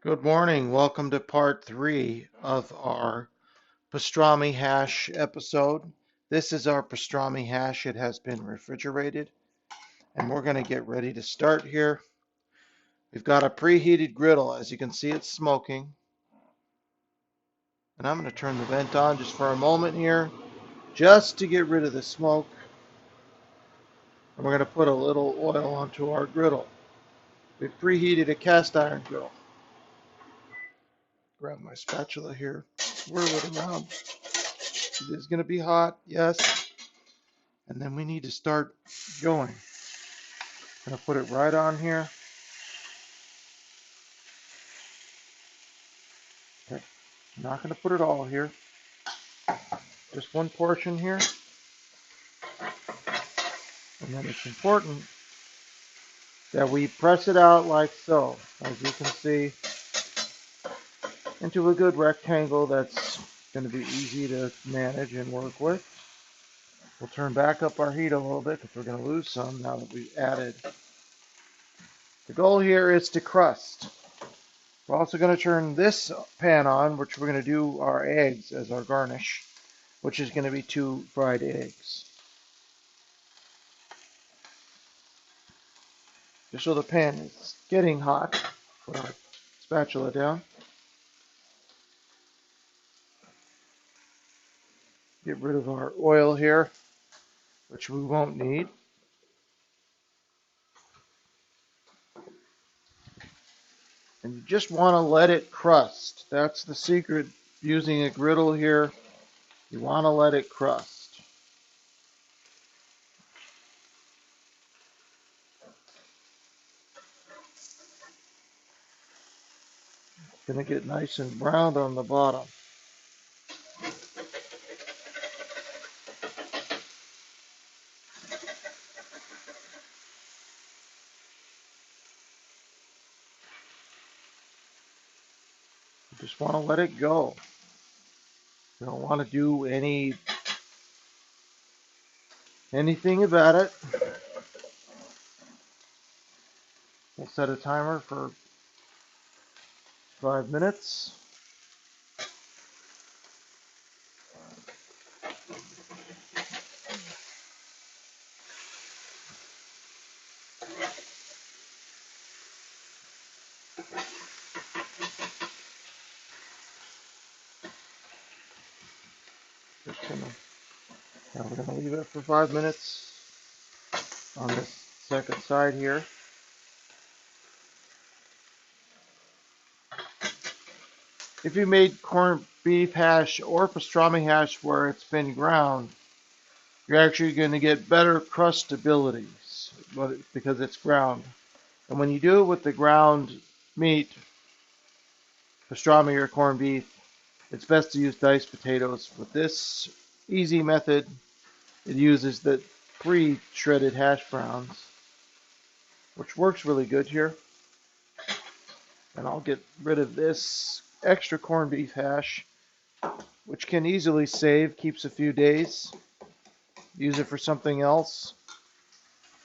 Good morning. Welcome to part 3 of our pastrami hash episode. This is our pastrami hash. It has been refrigerated, and we're going to get ready to start here. We've got a preheated griddle. As you can see, it's smoking. And I'm going to turn the vent on just for a moment here, just to get rid of the smoke. And we're going to put a little oil onto our griddle. We've preheated a cast iron griddle. Grab my spatula here, swirl it around. It is going to be hot, yes. And then we need to start going. I'm going to put it right on here. Okay. I'm not going to put it all here. Just one portion here. And then it's important that we press it out like so, as you can see, into a good rectangle that's going to be easy to manage and work with. We'll turn back up our heat a little bit because we're going to lose some now that we've added. The goal here is to crust. We're also going to turn this pan on, which we're going to do our eggs as our garnish, which is going to be 2 fried eggs. Just so the pan is getting hot, put our spatula down. Get rid of our oil here, which we won't need. And you just want to let it crust. That's the secret using a griddle here. You want to let it crust. It's going to get nice and browned on the bottom. You just want to let it go. You don't want to do anything about it. We'll set a timer for 5 minutes. Now we're going to leave it for 5 minutes on this second side here. If you made corned beef hash or pastrami hash where it's been ground, you're actually going to get better crustability because it's ground. And when you do it with the ground meat, pastrami or corned beef, it's best to use diced potatoes. With this easy method, it uses the pre-shredded hash browns, which works really good here. And I'll get rid of this extra corned beef hash, which can easily save, keeps a few days. Use it for something else.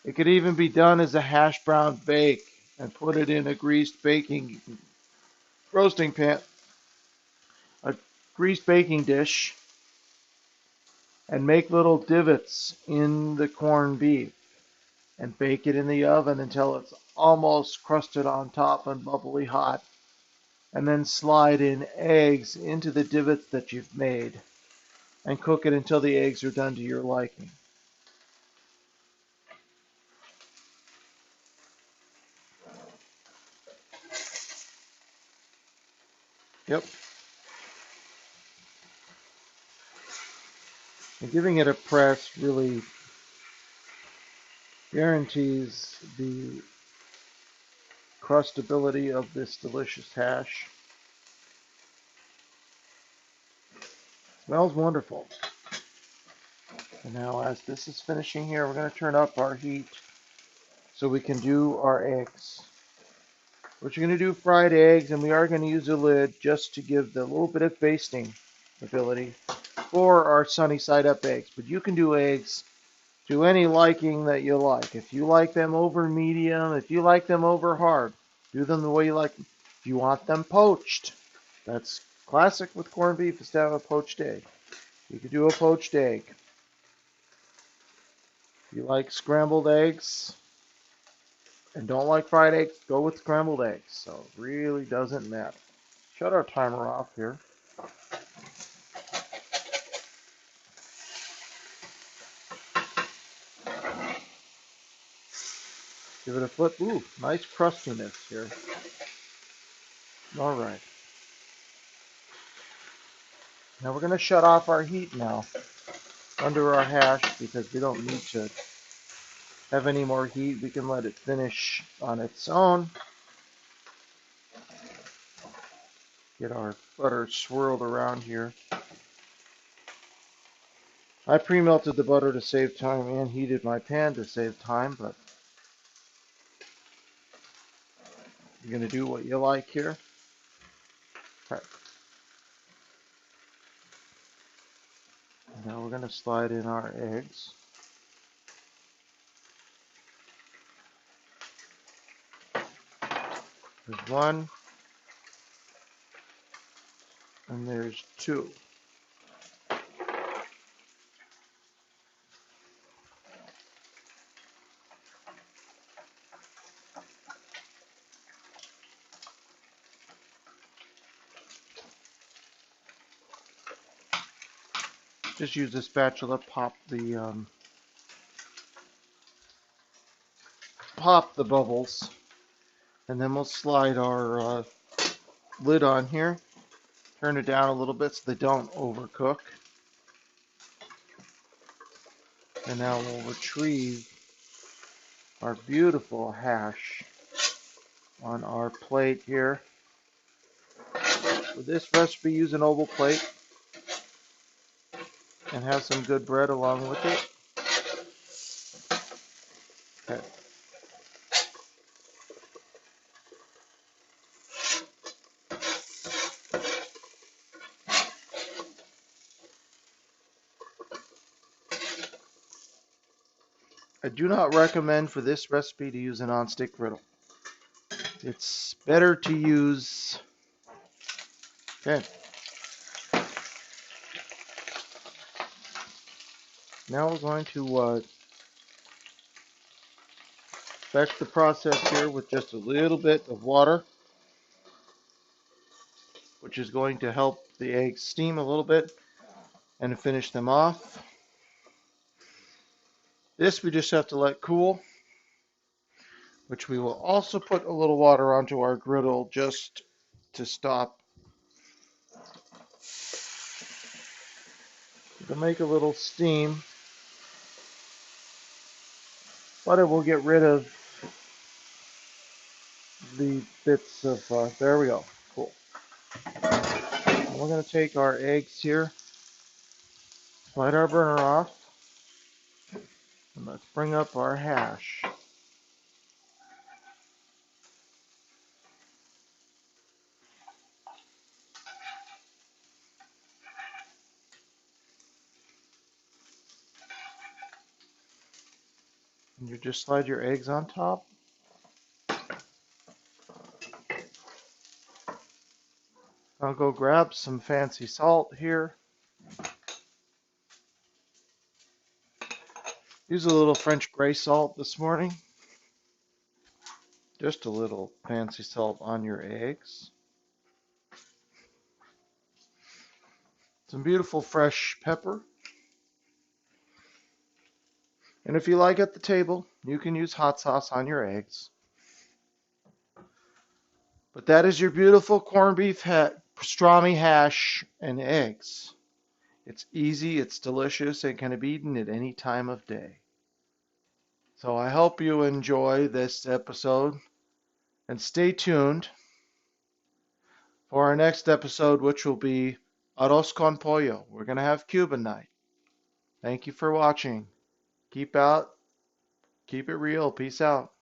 It could even be done as a hash brown bake and put it in a greased roasting pan, a greased baking dish, and make little divots in the corned beef and bake it in the oven until it's almost crusted on top and bubbly hot. And then slide in eggs into the divots that you've made and cook it until the eggs are done to your liking. Yep. And giving it a press really guarantees the crustability of this delicious hash. Smells wonderful. And now as this is finishing here, we're going to turn up our heat so we can do our eggs. We're going to do fried eggs, and we are going to use a lid just to give the little bit of basting ability for our sunny side up eggs. But you can do eggs to any liking that you like. If you like them over medium, if you like them over hard, do them the way you like them. If you want them poached, that's classic with corned beef is to have a poached egg. You could do a poached egg. If you like scrambled eggs and don't like fried eggs, go with scrambled eggs. So it really doesn't matter. Shut our timer off here. Give it a flip. Ooh, nice crustiness here. All right. Now we're going to shut off our heat now under our hash because we don't need to have any more heat. We can let it finish on its own. Get our butter swirled around here. I pre-melted the butter to save time and heated my pan to save time, but you're going to do what you like here. Okay. Now we're going to slide in our eggs. There's one, and there's two. Just use the spatula, pop the bubbles, and then we'll slide our lid on here. Turn it down a little bit so they don't overcook. And now we'll retrieve our beautiful hash on our plate here. For this recipe, use an oval plate and have some good bread along with it. Okay. I do not recommend for this recipe to use a nonstick griddle. It's better to use... Okay. Now we're going to fetch the process here with just a little bit of water, which is going to help the eggs steam a little bit and finish them off. This we just have to let cool, which we will also put a little water onto our griddle just to stop. It'll make a little steam, but it will get rid of the bits of, there we go, cool. And we're going to take our eggs here, slide our burner off, and let's bring up our hash. And you just slide your eggs on top. I'll go grab some fancy salt here. Use a little French gray salt this morning. Just a little fancy salt on your eggs. Some beautiful fresh pepper. And if you like at the table, you can use hot sauce on your eggs. But that is your beautiful corned beef pastrami hash and eggs. It's easy, it's delicious, and can be eaten at any time of day. So I hope you enjoy this episode, and stay tuned for our next episode, which will be arroz con pollo. We're going to have Cuban night. Thank you for watching. Keep it real. Peace out.